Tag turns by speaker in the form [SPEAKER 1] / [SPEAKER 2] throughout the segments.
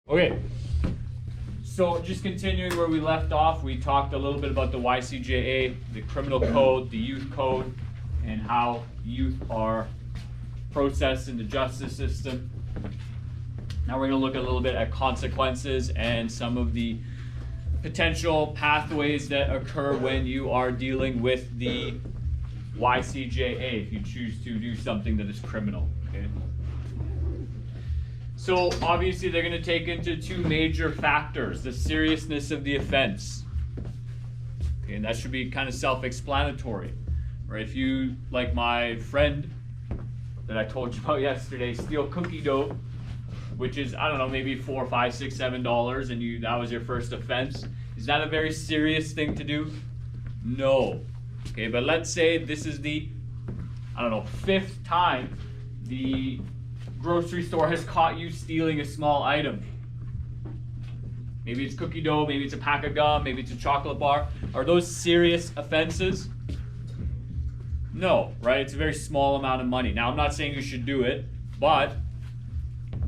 [SPEAKER 1] Okay, so just continuing where we left off, we talked a little bit about the YCJA, the criminal code, the youth code, and how youth are processed in the justice system. Now we're going to look a little bit at consequences and some of the potential pathways that occur when you are dealing with the YCJA if you choose to do something that is criminal. Okay? So obviously they're going to take into two major factors: the seriousness of the offense. Okay, and that should be kind of self-explanatory, right? If you, like my friend that I told you about yesterday, steal cookie dough, which is, I don't know, maybe $4, $5, $6, $7, and that was your first offense, is that a very serious thing to do? No. Okay, but let's say this is the, I don't know, 5th time the grocery store has caught you stealing a small item. Maybe it's cookie dough, maybe it's a pack of gum, maybe it's a chocolate bar. Are those serious offenses? No, right? It's a very small amount of money. Now, I'm not saying you should do it, but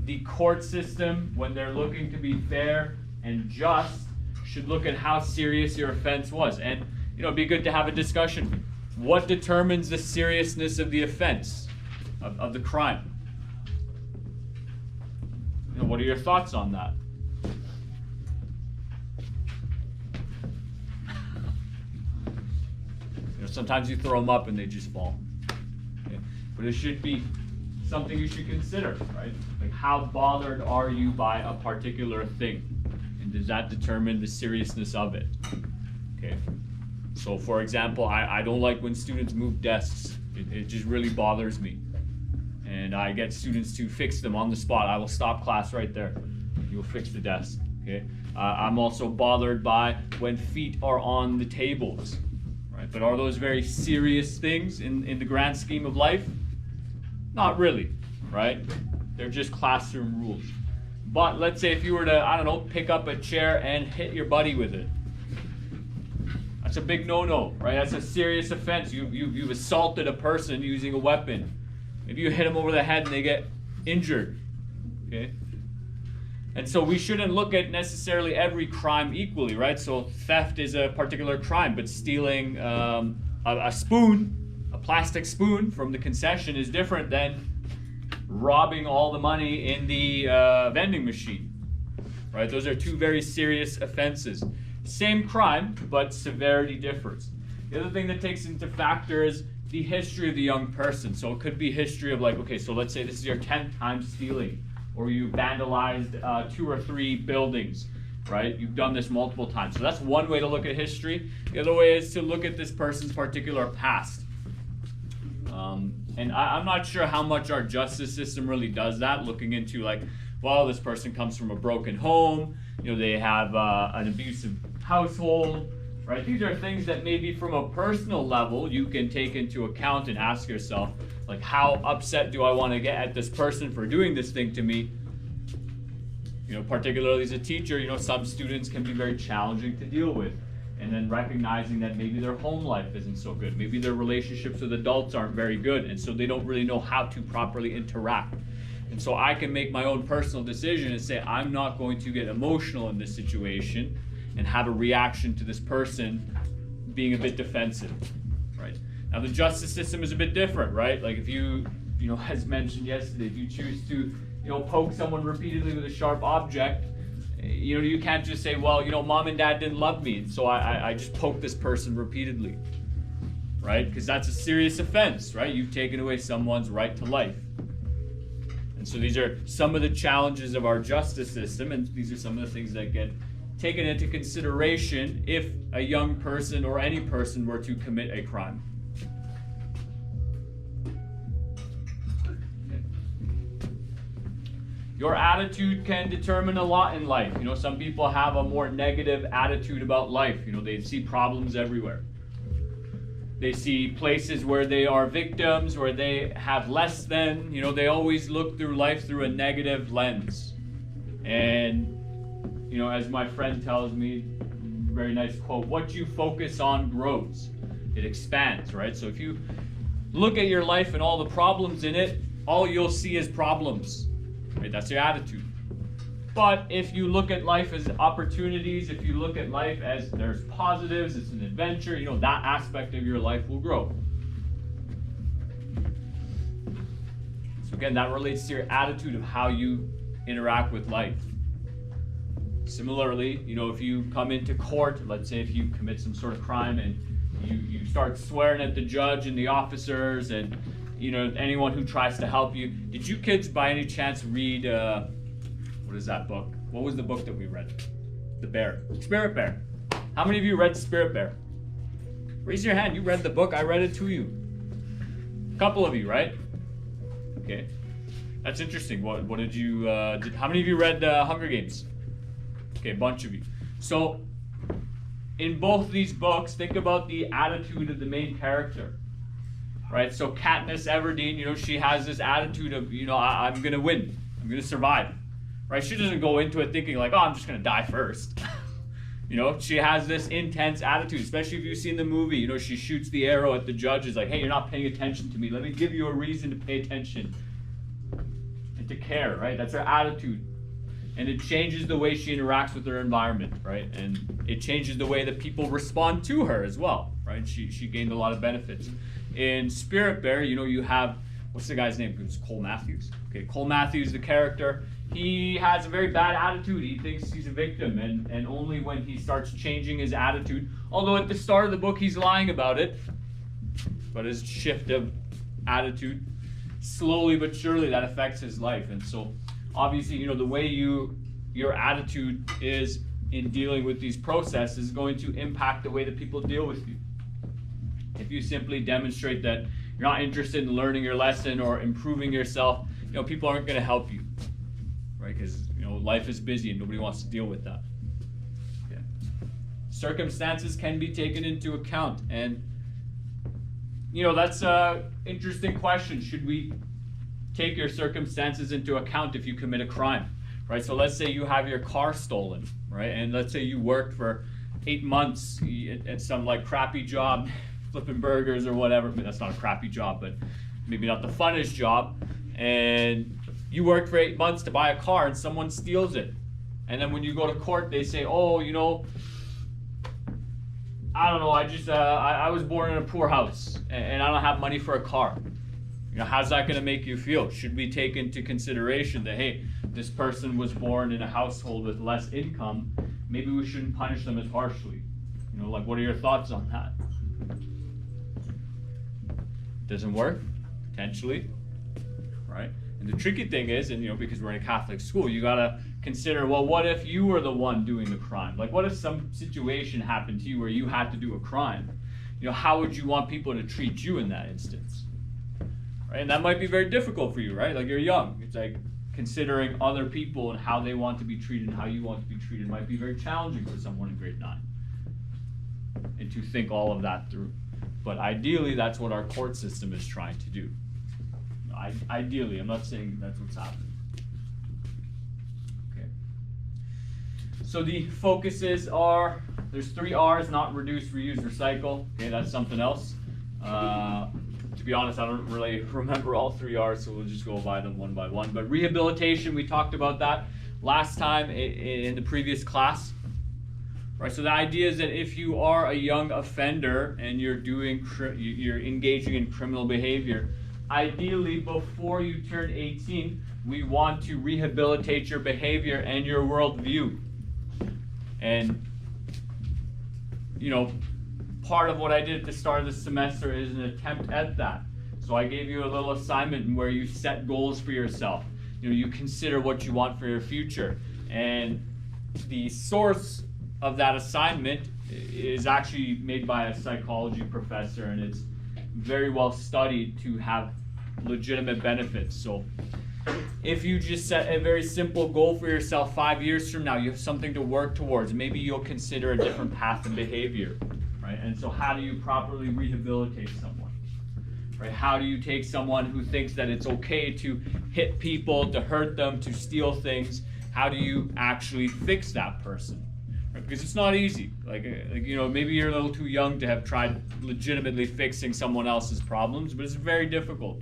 [SPEAKER 1] the court system, when they're looking to be fair and just, should look at how serious your offense was. And, it'd be good to have a discussion. What determines the seriousness of the offense, of the crime? What are your thoughts on that? Sometimes you throw them up and they just fall. Okay? But it should be something you should consider, right? Like, how bothered are you by a particular thing? And does that determine the seriousness of it? Okay. So for example, I don't like when students move desks. It just really bothers me. And I get students to fix them on the spot. I will stop class right there. You'll fix the desk, okay? I'm also bothered by when feet are on the tables, right? But are those very serious things in the grand scheme of life? Not really, right? They're just classroom rules. But let's say if you were to, I don't know, pick up a chair and hit your buddy with it. That's a big no-no, right? That's a serious offense. You've assaulted a person using a weapon. Maybe you hit them over the head and they get injured, okay? And so we shouldn't look at necessarily every crime equally, right? So theft is a particular crime, but stealing a spoon, a plastic spoon from the concession is different than robbing all the money in the vending machine, right? Those are two very serious offenses. Same crime, but severity differs. The other thing that takes into factor is the history of the young person. So it could be history of, like, okay, so let's say this is your 10th time stealing, or you vandalized 2 or 3 buildings, right? You've done this multiple times. So that's one way to look at history. The other way is to look at this person's particular past. And I'm not sure how much our justice system really does that, looking into, like, well, this person comes from a broken home, they have an abusive household, right? These are things that maybe from a personal level you can take into account and ask yourself, like, how upset do I want to get at this person for doing this thing to me? Particularly as a teacher, some students can be very challenging to deal with. And then recognizing that maybe their home life isn't so good. Maybe their relationships with adults aren't very good, and so they don't really know how to properly interact. And so I can make my own personal decision and say, I'm not going to get emotional in this situation and have a reaction to this person being a bit defensive, right? Now the justice system is a bit different, right? Like, if you as mentioned yesterday, if you choose to, poke someone repeatedly with a sharp object, you can't just say, well, mom and dad didn't love me, so I just poked this person repeatedly, right? Because that's a serious offense, right? You've taken away someone's right to life. And so these are some of the challenges of our justice system, and these are some of the things that get taken into consideration if a young person or any person were to commit a crime. Your attitude can determine a lot in life. Some people have a more negative attitude about life. They see problems everywhere. They see places where they are victims, where they have less than. They always look through life through a negative lens. And, as my friend tells me, very nice quote, what you focus on grows. It expands, right? So if you look at your life and all the problems in it, all you'll see is problems. Right? That's your attitude. But if you look at life as opportunities, if you look at life as there's positives, it's an adventure, you know, that aspect of your life will grow. So again, that relates to your attitude of how you interact with life. Similarly, you know, if you come into court, let's say if you commit some sort of crime and you start swearing at the judge and the officers and, you know, anyone who tries to help you. Did you kids by any chance read, what is that book? What was the book that we read? The Bear. Spirit Bear. How many of you read Spirit Bear? Raise your hand. You read the book. I read it to you. A couple of you, right? Okay. That's interesting. What did you, how many of you read Hunger Games? Okay, a bunch of you. So, in both these books, think about the attitude of the main character, right? So Katniss Everdeen, you know, she has this attitude of, you know, I'm going to win. I'm going to survive, right? She doesn't go into it thinking like, oh, I'm just going to die first. You know, she has this intense attitude, especially if you've seen the movie. You know, she shoots the arrow at the judge. It's like, hey, you're not paying attention to me. Let me give you a reason to pay attention and to care, right? That's her attitude. And it changes the way she interacts with her environment, right? And it changes the way that people respond to her as well, right? She gained a lot of benefits. In Spirit Bear, you know, you have, what's the guy's name? It's Cole Matthews. Okay, Cole Matthews, the character, he has a very bad attitude. He thinks he's a victim, and only when he starts changing his attitude, although at the start of the book he's lying about it, but his shift of attitude, slowly but surely that affects his life. And so obviously, you know, the way your attitude is in dealing with these processes is going to impact the way that people deal with you. If you simply demonstrate that you're not interested in learning your lesson or improving yourself, you know, people aren't going to help you, right? Because, you know, life is busy and nobody wants to deal with that. Okay. Circumstances can be taken into account, and, you know, that's an interesting question. Should we take your circumstances into account if you commit a crime, right? So let's say you have your car stolen, right? And let's say you worked for 8 months at some like crappy job, flipping burgers or whatever. I mean, that's not a crappy job, but maybe not the funnest job. And you worked for 8 months to buy a car and someone steals it. And then when you go to court, they say, oh, you know, I don't know, I was born in a poor house and I don't have money for a car. You know, how's that going to make you feel? Should we take into consideration that, hey, this person was born in a household with less income, maybe we shouldn't punish them as harshly? You know, like, what are your thoughts on that? Doesn't work? Potentially, right? And the tricky thing is, and you know, because we're in a Catholic school, you gotta consider, well, what if you were the one doing the crime? Like, what if some situation happened to you where you had to do a crime? You know, how would you want people to treat you in that instance? Right? And that might be very difficult for you, right? Like, you're young. It's like considering other people and how they want to be treated and how you want to be treated might be very challenging for someone in grade 9. And to think all of that through. But ideally, that's what our court system is trying to do. Ideally, I'm not saying that's what's happening. Okay. So the focuses are, there's 3 R's, not reduce, reuse, recycle. Okay, that's something else. To be honest, I don't really remember all 3 R's, so we'll just go by them one by one. But rehabilitation, we talked about that last time in the previous class. Right, so the idea is that if you are a young offender and you're engaging in criminal behavior, ideally before you turn 18, we want to rehabilitate your behavior and your worldview. And, you know, part of what I did at the start of the semester is an attempt at that. So I gave you a little assignment where you set goals for yourself. You know, you consider what you want for your future. And the source of that assignment is actually made by a psychology professor, and it's very well studied to have legitimate benefits. So if you just set a very simple goal for yourself 5 years from now, you have something to work towards. Maybe you'll consider a different path and behavior, right? And so how do you properly rehabilitate someone, right? How do you take someone who thinks that it's okay to hit people, to hurt them, to steal things? How do you actually fix that person? Because it's not easy. Like, you know, maybe you're a little too young to have tried legitimately fixing someone else's problems, but it's very difficult.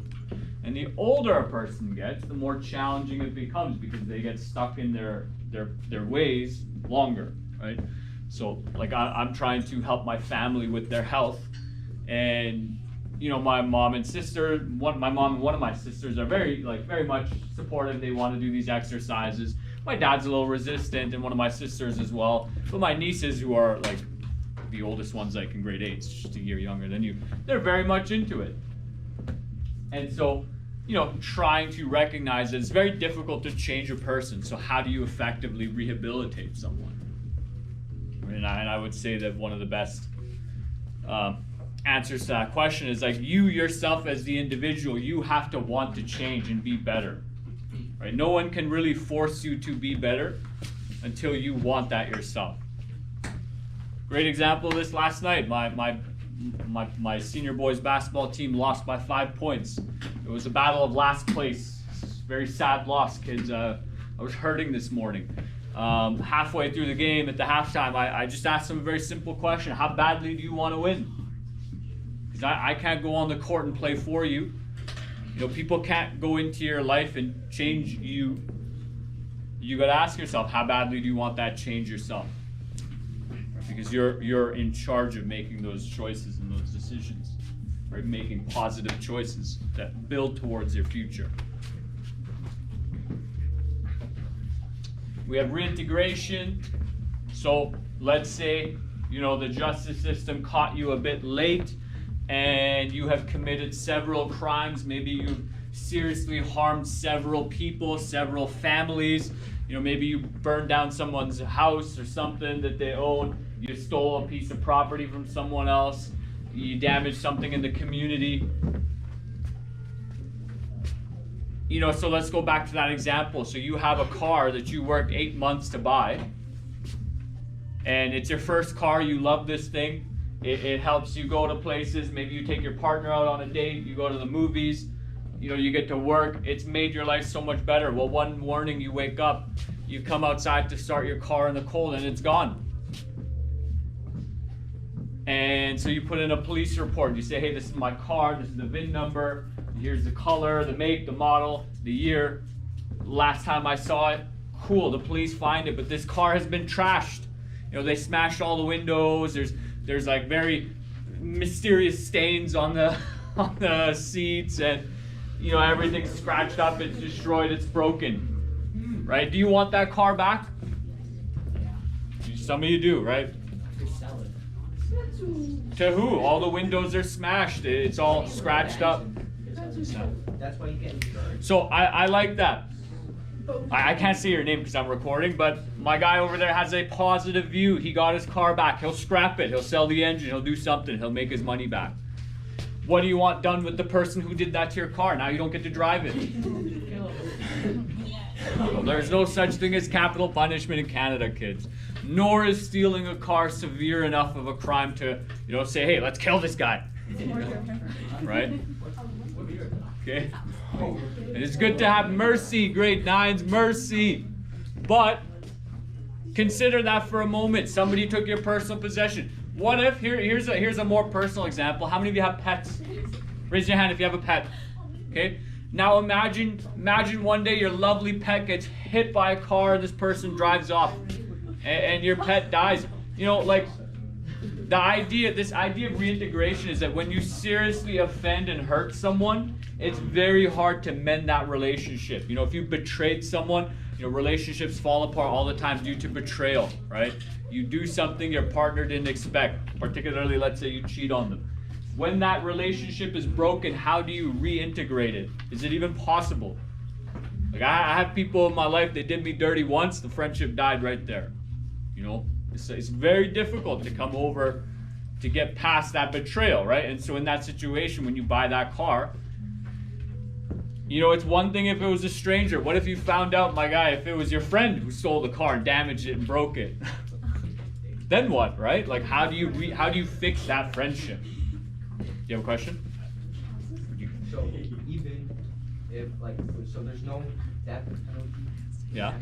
[SPEAKER 1] And the older a person gets, the more challenging it becomes because they get stuck in their their ways longer, right? So like I'm trying to help my family with their health, and you know, my mom and sister, my mom and one of my sisters are very much supportive. They want to do these exercises. My dad's a little resistant, and one of my sisters as well. But my nieces, who are like the oldest one's like in grade 8, just a year younger than you, they're very much into it. And so, you know, trying to recognize that it's very difficult to change a person. So how do you effectively rehabilitate someone? And I would say that one of the best answers to that question is like, you yourself as the individual, you have to want to change and be better, right? No one can really force you to be better until you want that yourself. Great example of this last night. My senior boys basketball team lost by 5 points. It was a battle of last place. Very sad loss, kids. I was hurting this morning. Halfway through the game at the halftime, I just asked them a very simple question. How badly do you want to win? Because I can't go on the court and play for you. You know, people can't go into your life and change you. You got to ask yourself, how badly do you want that change yourself? Because you're in charge of making those choices and those decisions, right? Making positive choices that build towards your future. We have reintegration. So let's say, you know, the justice system caught you a bit late and you have committed several crimes. Maybe you've seriously harmed several people, several families. You know, maybe you burned down someone's house or something that they own. You stole a piece of property from someone else. You damaged something in the community. You know, so let's go back to that example. So you have a car that you worked 8 months to buy, and it's your first car. You love this thing. It helps you go to places. Maybe you take your partner out on a date. You go to the movies. You know, you get to work. It's made your life so much better. Well, one morning you wake up, you come outside to start your car in the cold, and it's gone. And so you put in a police report. You say, hey, this is my car. This is the VIN number. Here's the color, the make, the model, the year. Last time I saw it, cool, the police find it, but this car has been trashed. You know, they smashed all the windows. There's like very mysterious stains on the seats, and you know, everything's scratched up, it's destroyed, it's broken. Right? Do you want that car back? Some of you do, right? To who? All the windows are smashed. It's all scratched up.
[SPEAKER 2] That's why you get insurance.
[SPEAKER 1] So I like that. I can't say your name because I'm recording, but my guy over there has a positive view. He got his car back. He'll scrap it. He'll sell the engine. He'll do something. He'll make his money back. What do you want done with the person who did that to your car? Now you don't get to drive it. Well, there's no such thing as capital punishment in Canada, kids. Nor is stealing a car severe enough of a crime to, you know, say, hey, let's kill this guy. Right? Okay? And it's good to have mercy, grade 9s, mercy. But consider that for a moment. Somebody took your personal possession. What if, here's a more personal example. How many of you have pets? Raise your hand if you have a pet. Okay? Now imagine one day your lovely pet gets hit by a car, this person drives off, and your pet dies. You know, like, this idea of reintegration is that when you seriously offend and hurt someone, it's very hard to mend that relationship. You know, if you betrayed someone, you know, relationships fall apart all the time due to betrayal, right? You do something your partner didn't expect, particularly let's say you cheat on them. When that relationship is broken, how do you reintegrate it? Is it even possible? Like, I have people in my life, they did me dirty once, the friendship died right there. You know, it's very difficult to come over to get past that betrayal, right? And so in that situation, when you buy that car, you know, it's one thing if it was a stranger. What if you found out, my guy, if it was your friend who stole the car and damaged it and broke it? Then what, right? Like, how do you fix that friendship? Do you have a question?
[SPEAKER 2] So even if so there's no death penalty.
[SPEAKER 1] Yeah.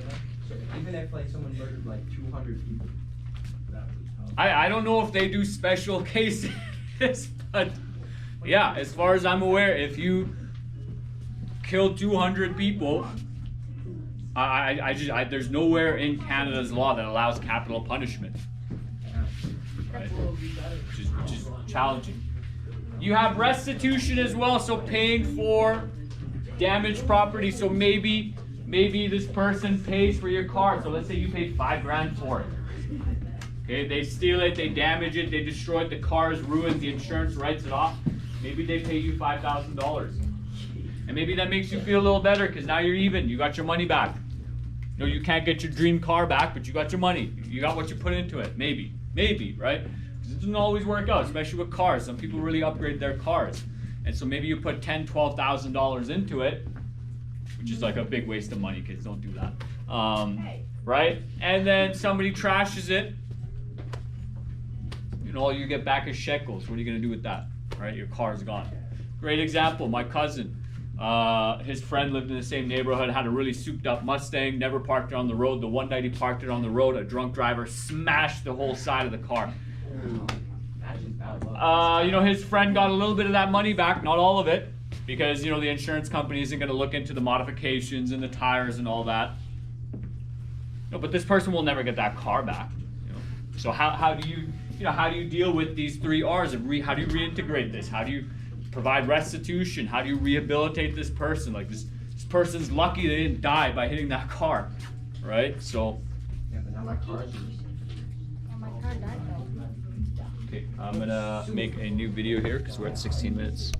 [SPEAKER 2] So even if someone murdered 200 people.
[SPEAKER 1] I don't know if they do special cases, but yeah, as far as I'm aware, if you kill 200 people, There's nowhere in Canada's law that allows capital punishment. Right? Which is challenging. You have restitution as well, so paying for damaged property. So maybe this person pays for your car. So let's say you paid $5,000 for it. Okay, they steal it, they damage it, they destroy it, the car is ruined, the insurance writes it off. Maybe they pay you $5,000. And maybe that makes you feel a little better because now you're even, you got your money back. No, you can't get your dream car back, but you got your money. You got what you put into it. Maybe, right? Because it doesn't always work out, especially with cars. Some people really upgrade their cars. And so maybe you put $10,000, $12,000 into it, which is like a big waste of money. Kids, don't do that. Right? And then somebody trashes it. You know, all you get back is shekels. What are you going to do with that? Right? Your car's gone. Great example. My cousin. His friend lived in the same neighborhood, had a really souped up Mustang, never parked it on the road. The one night he parked it on the road, a drunk driver smashed the whole side of the car. You know, his friend got a little bit of that money back, not all of it, because, you know, the insurance company isn't going to look into the modifications and the tires and all that. No, but this person will never get that car back. You know? So how do you deal with these 3 R's? How do you reintegrate this? How do you provide restitution? How do you rehabilitate this person? Like this person's lucky they didn't die by hitting that car, right? So.
[SPEAKER 2] Yeah, but now my car's
[SPEAKER 3] My car died though.
[SPEAKER 1] Okay, I'm gonna make a new video here because we're at 16 minutes.